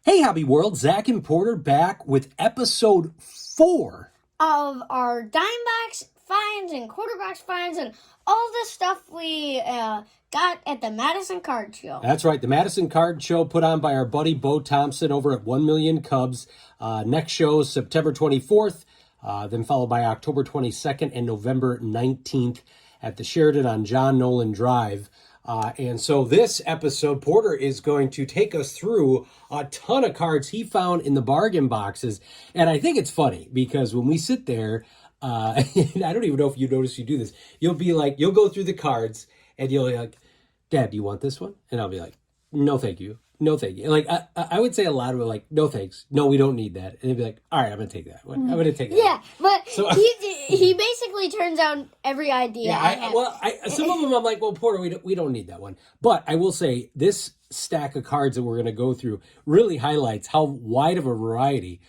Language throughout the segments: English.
Hey, Hobby World, Zach and Porter back with episode 4 of our Dimebacks finds and quarterbacks finds and all the stuff we got at the Madison Card Show. That's right, the Madison Card Show put on by our buddy Beau Thompson over at 1 Million Cubs. Next show is September 24th, then followed by October 22nd and November 19th at the Sheraton on John Nolen Drive. And so this episode, Porter is going to take us through a ton of cards he found in the bargain boxes. And I think it's funny because when we sit there, and I don't even know if you notice you do this, you'll be like, you'll go through the cards and you'll be like, Dad, do you want this one? And I'll be like, no, thank you. No, thank you. Like, I would say a lot of it, like, no, thanks. No, we don't need that. And they'd be like, all right, I'm going to take that one. I'm going to take that. Yeah, but so, he basically turns out every idea. Yeah, some of them I'm like, well, Porter, we don't need that one. But I will say this stack of cards that we're going to go through really highlights how wide of a variety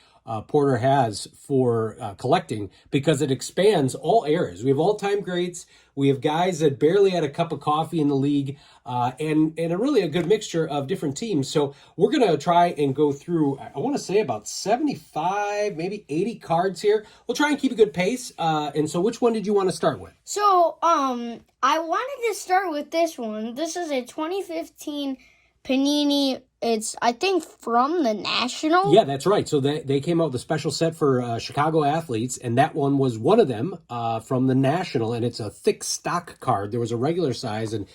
Porter has for collecting, because it expands all areas. We have all-time greats. We have guys that barely had a cup of coffee in the league, and a good mixture of different teams. So we're going to try and go through, I want to say about 75, maybe 80 cards here. We'll try and keep a good pace. And so which one did you want to start with? So I wanted to start with this one. This is a 2015 Panini. It's, I think, from the National. Yeah, that's right. So they came out with a special set for Chicago athletes, and that one was one of them from the National, and it's a thick stock card. There was a regular size, and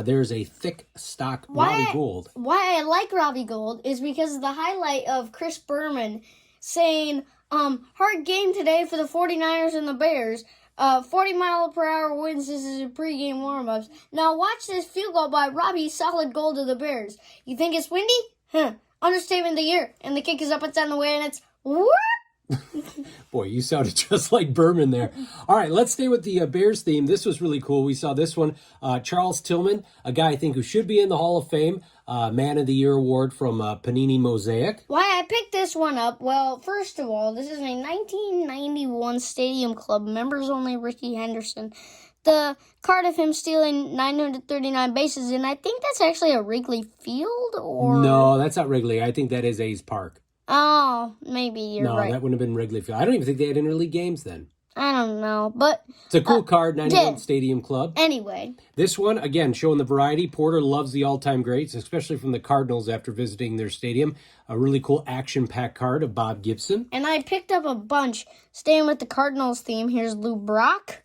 there's a thick stock Robbie Gold. Why I like Robbie Gold is because of the highlight of Chris Berman saying, hard game today for the 49ers and the Bears. 40-mile-per-hour winds. This is a pregame warm-ups. Now watch this field goal by Robbie. Solid goal to the Bears. You think it's windy? Understatement of the year. And the kick is up, it's on the way, and it's whoop. Boy, you sounded just like Berman there. All right, let's stay with the Bears theme. This was really cool. We saw this one. Charles Tillman, a guy I think who should be in the Hall of Fame. Man of the Year award from Panini Mosaic. Why I picked this one up? Well, first of all, this is a 1991 Stadium Club, members only Ricky Henderson. The card of him stealing 939 bases, and I think that's actually a Wrigley Field, or... No, that's not Wrigley. I think that is A's Park. Oh, maybe you're right. No, that wouldn't have been Wrigley Field. I don't even think they had interleague games then. I don't know, but... It's a cool card, 91 Stadium Club. Anyway. This one, again, showing the variety. Porter loves the all-time greats, especially from the Cardinals after visiting their stadium. A really cool action-packed card of Bob Gibson. And I picked up a bunch. Staying with the Cardinals theme, here's Lou Brock.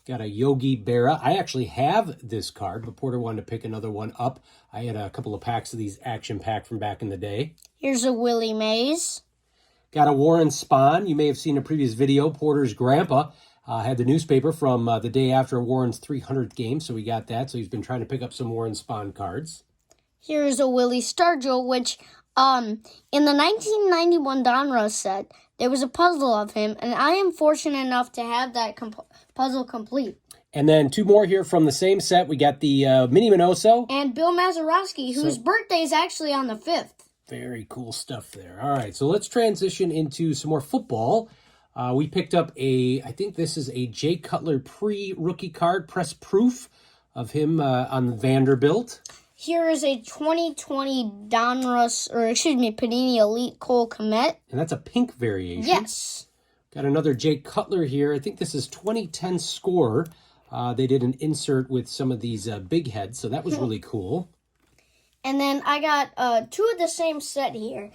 Got a Yogi Berra. I actually have this card, but Porter wanted to pick another one up. I had a couple of packs of these action-packed from back in the day. Here's a Willie Mays. Got a Warren Spahn. You may have seen a previous video. Porter's grandpa had the newspaper from the day after Warren's 300th game, so we got that. So he's been trying to pick up some Warren Spahn cards. Here's a Willie Stargell, which in the 1991 Donruss set, there was a puzzle of him, and I am fortunate enough to have that puzzle complete. And then two more here from the same set. We got the Mini Minoso. And Bill Mazeroski, whose birthday is actually on the 5th. Very cool stuff there. All right, so let's transition into some more football. We picked up I think this is a Jay Cutler pre-rookie card, press proof of him on Vanderbilt. Here is a 2020 Panini Elite Cole Kmet. And that's a pink variation. Yes. Got another Jay Cutler here. I think this is 2010 score. They did an insert with some of these big heads, so that was really cool. And then I got two of the same set here.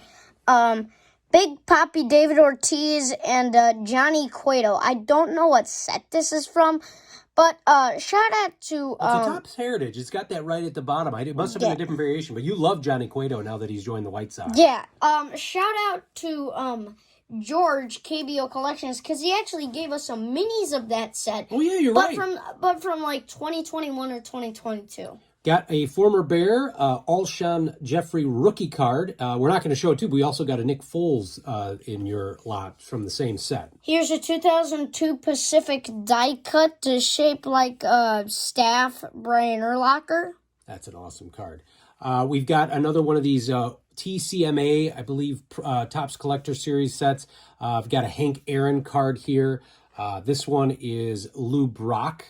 Big Papi David Ortiz and Johnny Cueto. I don't know what set this is from, but shout out to... It's a Topps Heritage. It's got that right at the bottom. It must have been a different variation, but you love Johnny Cueto now that he's joined the White Sox. Yeah. Shout out to George, KBO Collections, because he actually gave us some minis of that set. Oh, yeah, you're right. But from like 2021 or 2022. Got a former Bear, Alshon Jeffrey rookie card. We're not going to show it, too, but we also got a Nick Foles in your lot from the same set. Here's a 2002 Pacific die cut to shape like staff Brian Urlacher. That's an awesome card. We've got another one of these TCMA, I believe, Topps Collector Series sets. I've got a Hank Aaron card here. This one is Lou Brock.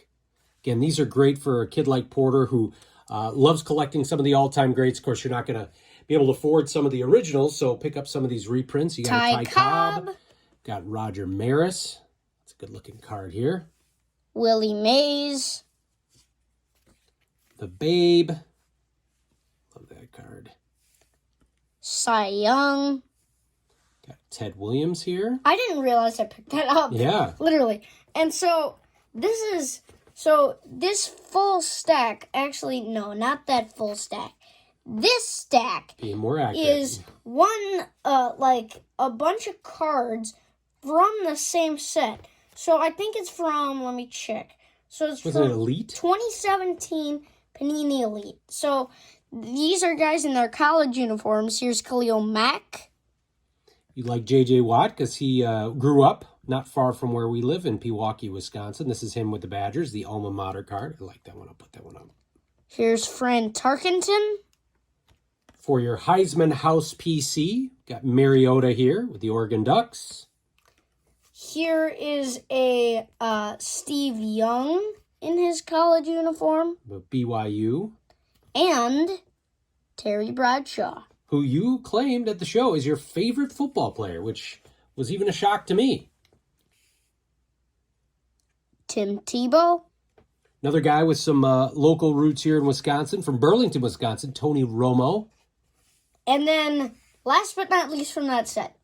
Again, these are great for a kid like Porter who loves collecting some of the all-time greats. Of course, you're not going to be able to afford some of the originals, so pick up some of these reprints. You got Ty a Ty Cobb. Cobb. Got Roger Maris. That's a good-looking card here. Willie Mays. The Babe. Love that card. Cy Young. Got Ted Williams here. I didn't realize I picked that up. Yeah. Literally. And so this full stack, actually, no, not that full stack. This stack Being more accurate. is one, like a bunch of cards from the same set. So I think it's from, let me check. So it's Was from it Elite? 2017 Panini Elite. So these are guys in their college uniforms. Here's Khalil Mack. You like J.J. Watt because he grew up not far from where we live in Pewaukee, Wisconsin. This is him with the Badgers, the alma mater card. I like that one. I'll put that one up. Here's Fran Tarkenton. For your Heisman House PC, got Mariota here with the Oregon Ducks. Here is a Steve Young in his college uniform. The BYU. And Terry Bradshaw. Who you claimed at the show is your favorite football player, which was even a shock to me. Tim Tebow. Another guy with some local roots here in Wisconsin, from Burlington, Wisconsin, Tony Romo. And then, last but not least from that set,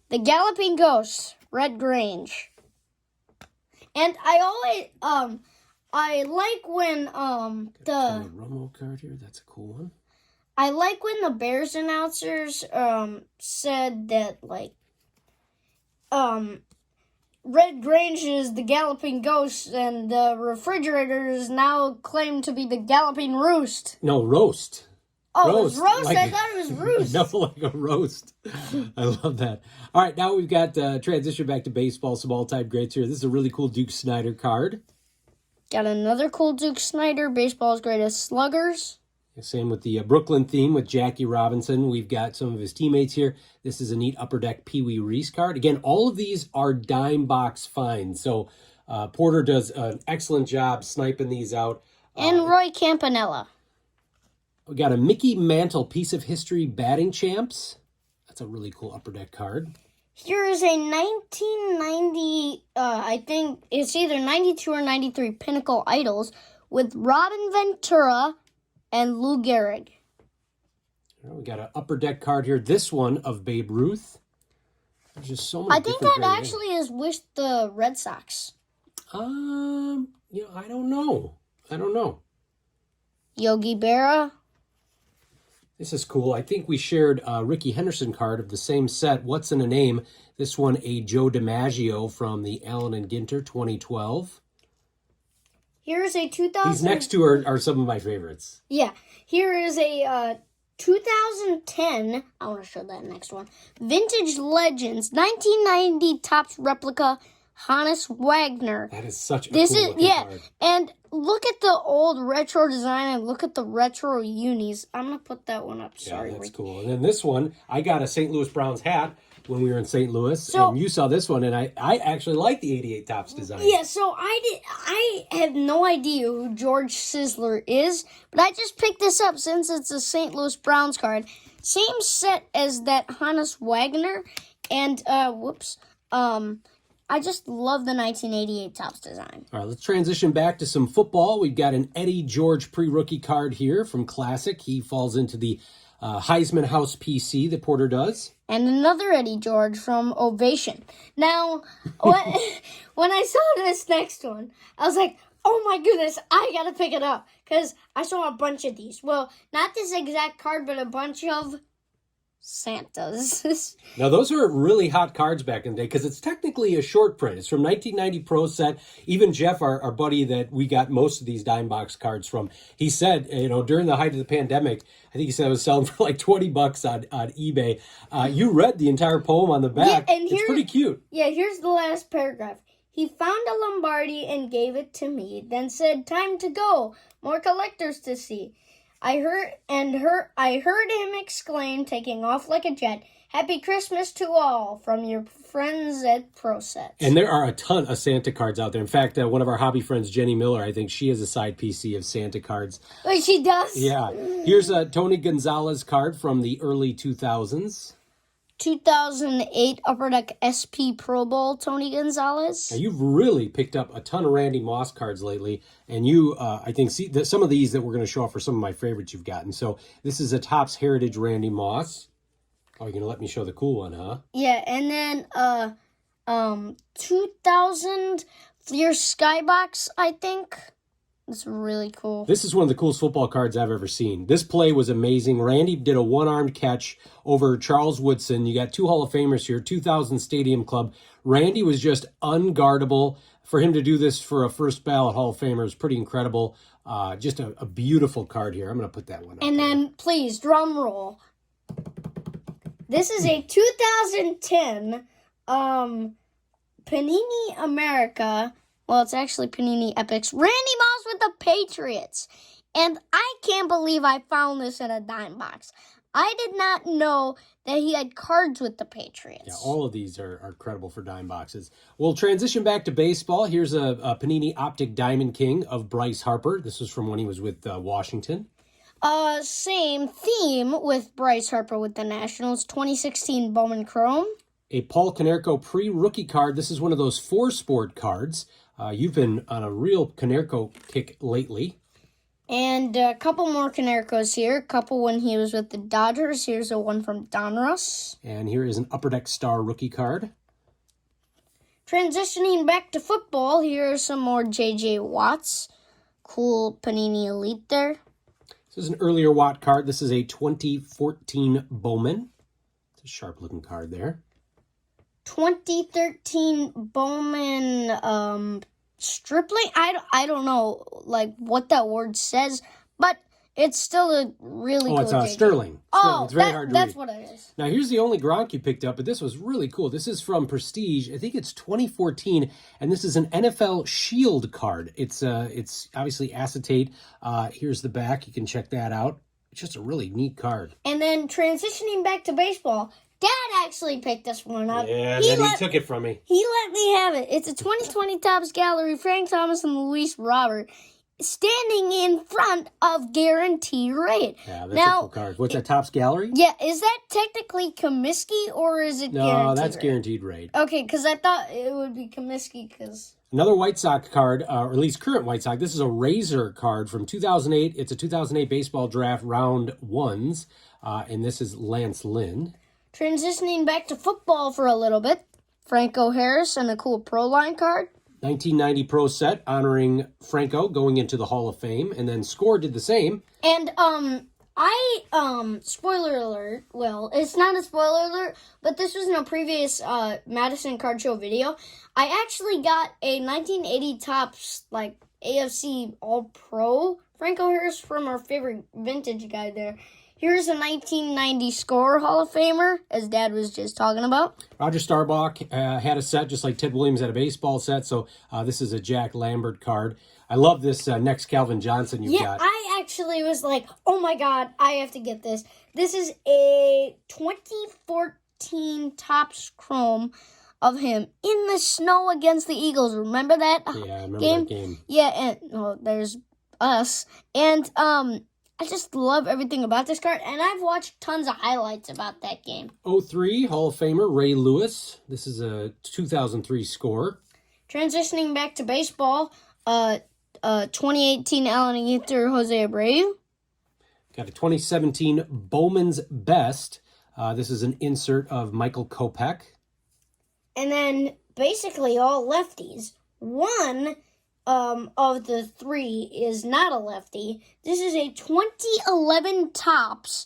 the Galloping Ghost, Red Grange. And I always, I like when, Tony Romo card here, that's a cool one. I like when the Bears announcers, said that, like, Red Grange is the Galloping Ghost, and the refrigerator is now claimed to be the Galloping Roost. No, roast. Oh, it was roast? Like, I thought it was roost. No, like a roast. I love that. All right, now we've got transition back to baseball, some all-time greats here. This is a really cool Duke Snider card. Got another cool Duke Snider, baseball's greatest sluggers. Same with the Brooklyn theme with Jackie Robinson. We've got some of his teammates here. This is a neat Upper Deck Pee Wee Reese card. Again, all of these are dime box finds. So Porter does an excellent job sniping these out. And Roy Campanella. We got a Mickey Mantle Piece of History Batting Champs. That's a really cool Upper Deck card. Here is a 1990, I think it's either 92 or 93 Pinnacle Idols with Robin Ventura and Lou Gehrig. We got an Upper Deck card here. This one of Babe Ruth. There's just so many. I think that actually is with the Red Sox. I don't know. Yogi Berra. This is cool. I think we shared a Ricky Henderson card of the same set. What's in a name? This one, a Joe DiMaggio from the Allen and Ginter 2012. Here's a 2000. These next two are some of my favorites. Yeah. Here is a 2010. I want to show that next one. Vintage Legends 1990 Topps replica Hannes Wagner. That is such a cool card. And look at the old retro design and look at the retro unis. I'm going to put that one up. Sorry, that's Ricky. cool. And then this one, I got a St. Louis Browns hat when we were in St. Louis, and you saw this one, and I actually like the 88 Topps design. Yeah, so I have no idea who George Sizzler is, but I just picked this up since it's a St. Louis Browns card. Same set as that Hannes Wagner, and I just love the 1988 Topps design. All right, let's transition back to some football. We've got an Eddie George pre-rookie card here from Classic. He falls into the Heisman House PC that Porter does. And another Eddie George from Ovation. Now, when I saw this next one, I was like, oh my goodness, I gotta pick it up. Because I saw a bunch of these. Well, not this exact card, but a bunch of Santas. Now, those were really hot cards back in the day because it's technically a short print. It's from 1990 Pro Set. Even Jeff, our buddy that we got most of these dime box cards from, he said, during the height of the pandemic, I think he said it was selling for like $20 on eBay. You read the entire poem on the back. Yeah, and it's pretty cute. Yeah, here's the last paragraph. He found a Lombardi and gave it to me, then said, time to go, more collectors to see. I heard him exclaim, taking off like a jet, "Happy Christmas to all from your friends at ProSets." And there are a ton of Santa cards out there. In fact, one of our hobby friends, Jenny Miller, I think she has a side PC of Santa cards. Wait, she does? Yeah. Here's a Tony Gonzalez card from the early 2000s. 2008 Upper Deck SP Pro Bowl, Tony Gonzalez. Now, you've really picked up a ton of Randy Moss cards lately, and you, I think, see that some of these that we're going to show off are some of my favorites you've gotten. So this is a Topps Heritage Randy Moss. Oh, you're going to let me show the cool one, huh? Yeah, and then 2000 your Skybox, I think. It's really cool. This is one of the coolest football cards I've ever seen. This play was amazing. Randy did a one-armed catch over Charles Woodson. You got two Hall of Famers here, 2000 Stadium Club. Randy was just unguardable. For him to do this for a first ballot Hall of Famer is pretty incredible. Just a beautiful card here. I'm going to put that one up. And then, please, drum roll. This is a 2010 Panini America. Well, it's actually Panini Epics. Randy Moss with the Patriots. And I can't believe I found this in a dime box. I did not know that he had cards with the Patriots. Yeah, all of these are credible for dime boxes. We'll transition back to baseball. Here's a Panini Optic Diamond King of Bryce Harper. This was from when he was with Washington. Same theme with Bryce Harper with the Nationals. 2016 Bowman Chrome. A Paul Konerko pre-rookie card. This is one of those 4-sport cards. You've been on a real Konerko kick lately. And a couple more Konerkos here. A couple when he was with the Dodgers. Here's a one from Donruss. And here is an Upper Deck Star rookie card. Transitioning back to football, here are some more J.J. Watts. Cool Panini Elite there. This is an earlier Watt card. This is a 2014 Bowman. It's a sharp-looking card there. 2013 Bowman Stripling. I don't know like what that word says, but it's still a really cool. It's JJ. Sterling. Oh, it's very hard to that's read. what it is. Now, here's the only Gronk you picked up, but this was really cool. This is from Prestige. I think it's 2014, and this is an NFL Shield card. It's obviously acetate. Here's the back. You can check that out. It's just a really neat card. And then transitioning back to baseball, Dad actually picked this one up. Yeah, he took it from me. He let me have it. It's a 2020 Topps Gallery, Frank Thomas and Luis Robert, standing in front of Guaranteed Rate. Yeah, that's a cool card. What's that, Topps Gallery? Yeah, is that technically Comiskey or is it Guaranteed No, that's Rate? Guaranteed Rate. Okay, because I thought it would be Comiskey because... Another White Sox card, or at least current White Sox. This is a Razor card from 2008. It's a 2008 baseball draft round ones, and this is Lance Lynn. Transitioning back to football for a little bit, Franco Harris and a cool Pro Line card. 1990 Pro Set honoring Franco going into the Hall of Fame, and then Score did the same. And spoiler alert, well, it's not a spoiler alert, but this was in a previous Madison Card Show video. I actually got a 1980 Topps, like, AFC All-Pro Franco Harris from our favorite vintage guy there. Here's a 1990 Score Hall of Famer, as Dad was just talking about. Roger Staubach had a set, just like Ted Williams had a baseball set, so this is a Jack Lambert card. I love this next Calvin Johnson you've got. Yeah, I actually was like, oh my God, I have to get this. This is a 2014 Topps Chrome of him in the snow against the Eagles. Remember that Yeah, I remember game? that game. Yeah, and there's us. And I just love everything about this card, and I've watched tons of highlights about that game. 03 Hall of Famer Ray Lewis. This is a 2003 Score. Transitioning back to baseball, 2018 Allen Ether Jose Abreu. Got a 2017 Bowman's Best. This is an insert of Michael Kopech. And then basically all lefties. One of the three is not a lefty. This is a 2011 Topps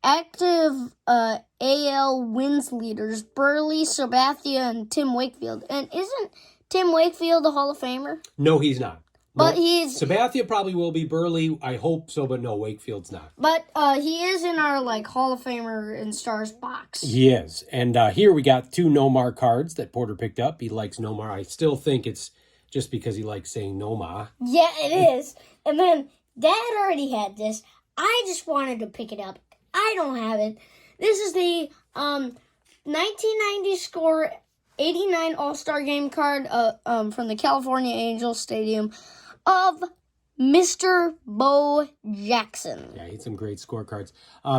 active AL wins leaders, Burley, Sabathia, and Tim Wakefield. And isn't Tim Wakefield a Hall of Famer? No, he's not. But no, he's... Sabathia probably will be. Burley, I hope so, but no, Wakefield's not. But he is in our Hall of Famer and Stars box. He is. And here we got two Nomar cards that Porter picked up. He likes Nomar. I still think it's just because he likes saying Nomar. Yeah, it is. And then Dad already had this. I just wanted to pick it up. I don't have it. This is the 1990 score 89 All-Star Game card from the California Angels Stadium of Mr. Beau Jackson. Yeah, he had some great scorecards.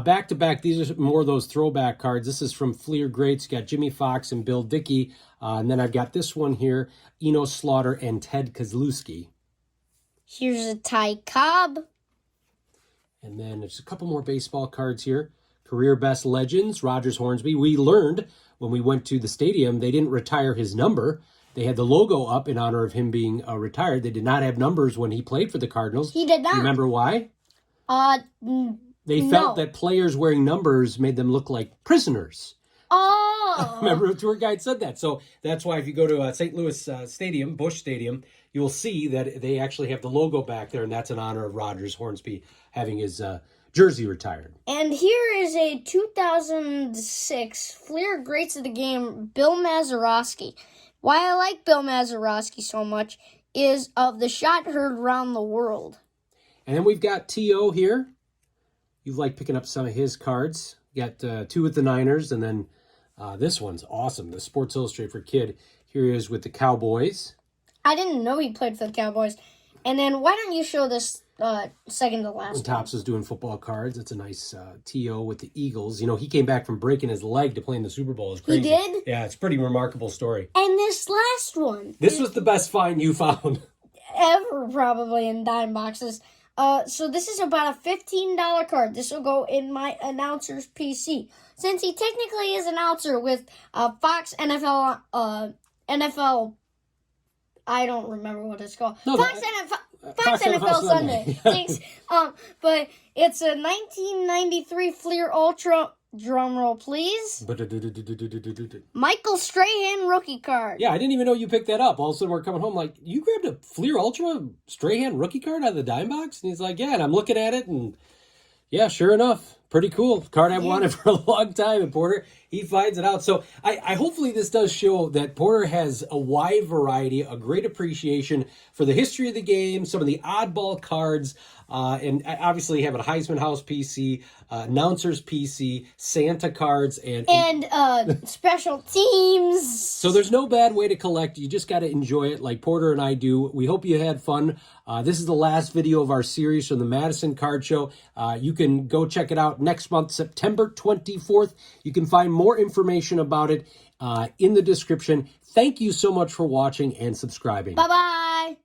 Back to back, these are more of those throwback cards. This is from Fleer Greats. Got Jimmy Fox and Bill Dickey. And then I've got this one here, Eno Slaughter and Ted Kozlowski. Here's a Ty Cobb. And then there's a couple more baseball cards here. Career Best Legends, Rogers Hornsby. We learned when we went to the stadium, they didn't retire his number. They had the logo up in honor of him being retired. They did not have numbers when he played for the Cardinals. He did not. Do you remember why? They no. felt that players wearing numbers made them look like prisoners. Oh. Remember, the tour guide said that. So that's why if you go to St. Louis Stadium, Busch Stadium, you'll see that they actually have the logo back there, and that's in honor of Rogers Hornsby having his jersey retired. And here is a 2006 Fleer Greats of the Game, Bill Mazeroski. Why I like Bill Mazeroski so much is of the shot heard around the world. And then we've got T.O. here. You've liked picking up some of his cards. You got two with the Niners, and then this one's awesome. The Sports Illustrated for Kid. Here he is with the Cowboys. I didn't know he played for the Cowboys. And then why don't you show this second to last When Topps was doing football cards, it's a nice T.O. with the Eagles. You know, he came back from breaking his leg to play in the Super Bowl. It's crazy. He did? Yeah, it's a pretty remarkable story. And this last one. This was the best find you found. Ever, probably, in dime boxes. So this is about a $15 card. This will go in my announcer's PC. Since he technically is an announcer with Fox NFL, I don't remember what it's called. No, Fox NFL Sunday. Thanks. But it's a 1993 Fleer Ultra. Drum roll, please. Michael Strahan rookie card. Yeah, I didn't even know you picked that up. All of a sudden, we're coming home like, you grabbed a Fleer Ultra Strahan rookie card out of the dime box? And he's like, yeah, and I'm looking at it, and yeah, sure enough, pretty cool. Card I've wanted for a long time, and Porter, he finds it out. So I hopefully this does show that Porter has a wide variety, a great appreciation for the history of the game, some of the oddball cards, and obviously having a Heisman House PC, announcer's PC, Santa cards, and special teams. So there's no bad way to collect. You just got to enjoy it like Porter and I do. We hope you had fun. This is the last video of our series from the Madison Card Show. You can go check it out next month, September 24th. You can find more information about it in the description. Thank you so much for watching and subscribing. Bye-bye.